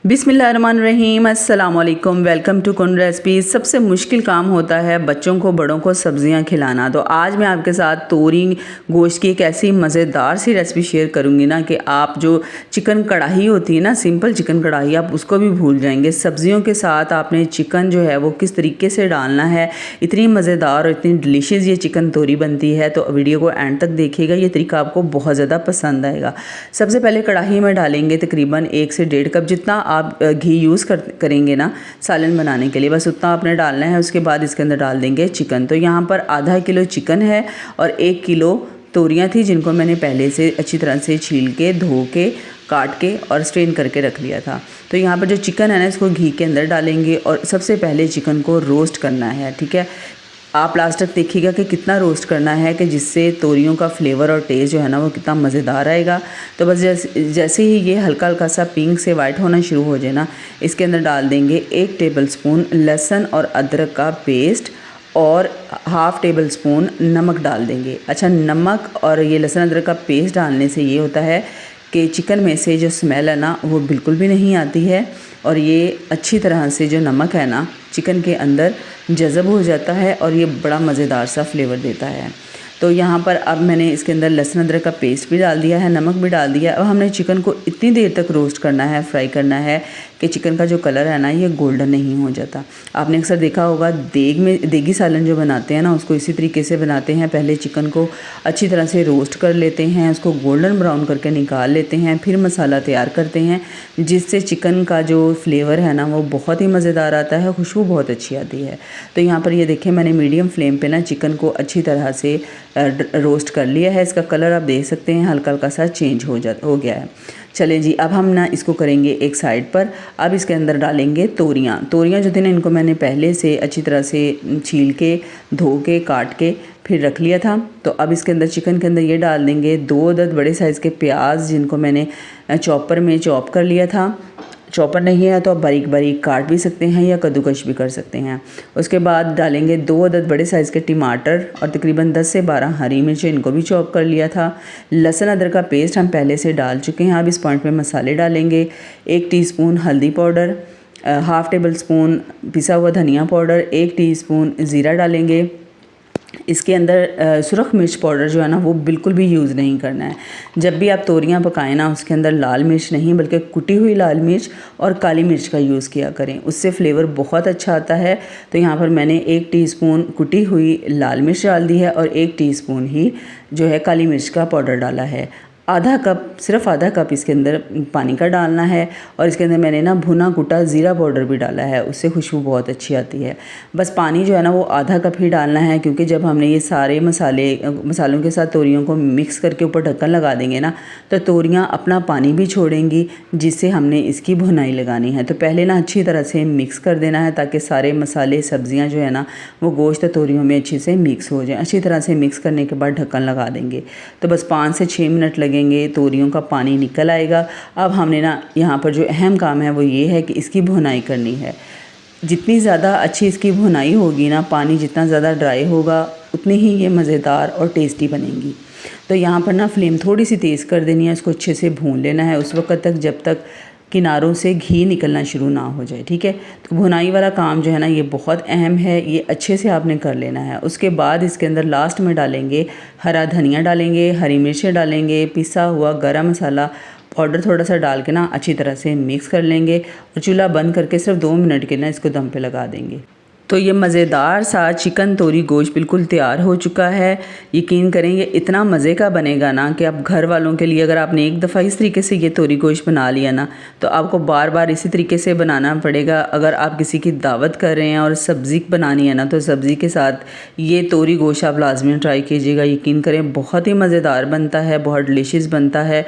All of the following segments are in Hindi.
बिस्मिल्लाहिर्रहमानिर्रहीम, अस्सलाम वालेकुम। वेलकम टू कुन रेसिपीज़। सबसे मुश्किल काम होता है बच्चों को बड़ों को सब्ज़ियां खिलाना। तो आज मैं आपके साथ तोरी गोश्त की एक ऐसी मज़ेदार सी रेसिपी शेयर करूंगी ना कि आप जो चिकन कढ़ाई होती है ना, सिंपल चिकन कढ़ाई, आप उसको भी भूल जाएंगे। सब्ज़ियों के साथ आपने चिकन जो है वो किस तरीके से डालना है, इतनी मज़ेदार और इतनी डिलीशियस ये चिकन तोरी बनती है। तो वीडियो को एंड तक देखिएगा, ये तरीका आपको बहुत ज़्यादा पसंद आएगा। सबसे पहले कढ़ाई में डालेंगे तकरीबन 1 से 1.5 कप जितना आप घी यूज़ करेंगे ना सालन बनाने के लिए, बस उतना आपने डालना है। उसके बाद इसके अंदर डाल देंगे चिकन। तो यहाँ पर आधा किलो चिकन है और 1 किलो तोरियाँ थी जिनको मैंने पहले से अच्छी तरह से छील के, धो के, काट के और स्ट्रेन करके रख लिया था। तो यहाँ पर जो चिकन है ना, इसको घी के अंदर डालेंगे और सबसे पहले चिकन को रोस्ट करना है। ठीक है, आप लास्ट तक देखिएगा कि कितना रोस्ट करना है कि जिससे तोरियों का फ्लेवर और टेस्ट जो है ना वो कितना मज़ेदार आएगा। तो बस जैसे ही ये हल्का हल्का सा पिंक से वाइट होना शुरू हो जाए ना, इसके अंदर डाल देंगे 1 टेबलस्पून लहसुन और अदरक का पेस्ट और हाफ़ टेबल स्पून नमक डाल देंगे। अच्छा, नमक और ये लहसुन अदरक का पेस्ट डालने से ये होता है कि चिकन में से जो स्मेल है ना वो बिल्कुल भी नहीं आती है और ये अच्छी तरह से जो नमक है ना चिकन के अंदर जज़ब हो जाता है और ये बड़ा मज़ेदार सा फ्लेवर देता है। तो यहाँ पर अब मैंने इसके अंदर लहसुन अदरक का पेस्ट भी डाल दिया है, नमक भी डाल दिया है। अब हमने चिकन को इतनी देर तक रोस्ट करना है, फ्राई करना है कि चिकन का जो कलर है ना ये गोल्डन नहीं हो जाता। आपने अक्सर देखा होगा देगी सालन जो बनाते हैं ना उसको इसी तरीके से बनाते हैं। पहले चिकन को अच्छी तरह से रोस्ट कर लेते हैं, उसको गोल्डन ब्राउन करके निकाल लेते हैं, फिर मसाला तैयार करते हैं जिससे चिकन का जो फ्लेवर है ना वो बहुत ही मज़ेदार आता है, खुशबू बहुत अच्छी आती है। तो यहाँ पर ये देखें, मैंने मीडियम फ्लेम पे ना चिकन को अच्छी तरह से रोस्ट कर लिया है। इसका कलर आप देख सकते हैं हल्का हल्का सा चेंज हो गया है। चलें जी, अब हम ना इसको करेंगे एक साइड पर। अब इसके अंदर डालेंगे तोरियाँ जो थी ना, इनको मैंने पहले से अच्छी तरह से छील के, धो के, काट के फिर रख लिया था। तो अब इसके अंदर चिकन के अंदर ये डाल देंगे 2 अदद बड़े साइज़ के प्याज जिनको मैंने चॉपर में चॉप कर लिया था। चॉपर नहीं है तो आप बारीक बारीक काट भी सकते हैं या कद्दूकश भी कर सकते हैं। उसके बाद डालेंगे 2 अदद बड़े साइज़ के टमाटर और तकरीबन 10 से 12 हरी मिर्च, इनको भी चॉप कर लिया था। लहसुन अदरक का पेस्ट हम पहले से डाल चुके हैं। अब इस पॉइंट पे मसाले डालेंगे। 1 टीस्पून हल्दी पाउडर, हाफ़ टेबल स्पून पिसा हुआ धनिया पाउडर, 1 टीस्पून ज़ीरा डालेंगे। इसके अंदर सुरख मिर्च पाउडर जो है ना वो बिल्कुल भी यूज़ नहीं करना है। जब भी आप तोरियां पकाएं ना उसके अंदर लाल मिर्च नहीं बल्कि कुटी हुई लाल मिर्च और काली मिर्च का यूज़ किया करें, उससे फ्लेवर बहुत अच्छा आता है। तो यहाँ पर मैंने 1 टीस्पून कुटी हुई लाल मिर्च डाल दी है और 1 टीस्पून ही जो है काली मिर्च का पाउडर डाला है। सिर्फ आधा कप इसके अंदर पानी का डालना है और इसके अंदर मैंने ना भुना कुटा ज़ीरा पाउडर भी डाला है, उससे खुशबू बहुत अच्छी आती है। बस पानी जो है ना वो आधा कप ही डालना है क्योंकि जब हमने ये सारे मसालों के साथ तोरियों को मिक्स करके ऊपर ढक्कन लगा देंगे ना तो तोरियां अपना पानी भी छोड़ेंगी जिससे हमने इसकी भुनाई लगानी है। तो पहले ना अच्छी तरह से मिक्स कर देना है ताकि सारे मसाले सब्ज़ियाँ जो है ना वो गोश्त तोरियों में अच्छे से मिक्स हो जाएँ। अच्छी तरह से मिक्स करने के बाद ढक्कन लगा देंगे। तो बस 5 से 6 मिनट लगेंगे, तोरियों का पानी निकल आएगा। अब हमने ना यहाँ पर जो अहम काम है वो ये है कि इसकी भुनाई करनी है। जितनी ज़्यादा अच्छी इसकी भुनाई होगी ना, पानी जितना ज़्यादा ड्राई होगा उतनी ही ये मज़ेदार और टेस्टी बनेंगी। तो यहाँ पर ना फ्लेम थोड़ी सी तेज़ कर देनी है, इसको अच्छे से भून लेना है उस वक्त तक जब तक किनारों से घी निकलना शुरू ना हो जाए। ठीक है, तो भुनाई वाला काम जो है ना ये बहुत अहम है, ये अच्छे से आपने कर लेना है। उसके बाद इसके अंदर लास्ट में डालेंगे हरा धनिया डालेंगे, हरी मिर्चें डालेंगे, पिसा हुआ गरम मसाला पाउडर थोड़ा सा डाल के ना अच्छी तरह से मिक्स कर लेंगे और चूल्हा बंद करके सिर्फ 2 मिनट के ना इसको दम पे लगा देंगे। तो ये मज़ेदार सा चिकन तोरी गोश्त बिल्कुल तैयार हो चुका है। यकीन करें ये इतना मज़े का बनेगा ना कि आप घर वालों के लिए, अगर आपने एक दफ़ा इस तरीके से ये तोरी गोश्त बना लिया ना तो आपको बार बार इसी तरीके से बनाना पड़ेगा। अगर आप किसी की दावत कर रहे हैं और सब्ज़ी बनानी है ना तो सब्ज़ी के साथ ये तोरी गोश्त आप लाजमी ट्राई कीजिएगा। यकीन करें बहुत ही मज़ेदार बनता है, बहुत डिलीशियस बनता है।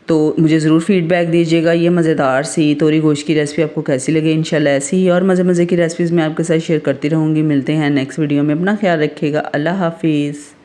तो मुझे ज़रूर फ़ीडबैक दीजिएगा ये मज़ेदार सी तोरी गोश्त की रेसिपी आपको कैसी लगी। इंशाल्लाह ऐसी ही और मज़े की रेसिपीज़ मैं आपके साथ शेयर करती रहूँगी। मिलते हैं नेक्स्ट वीडियो में, अपना ख्याल रखिएगा। अल्लाह हाफ़िज़।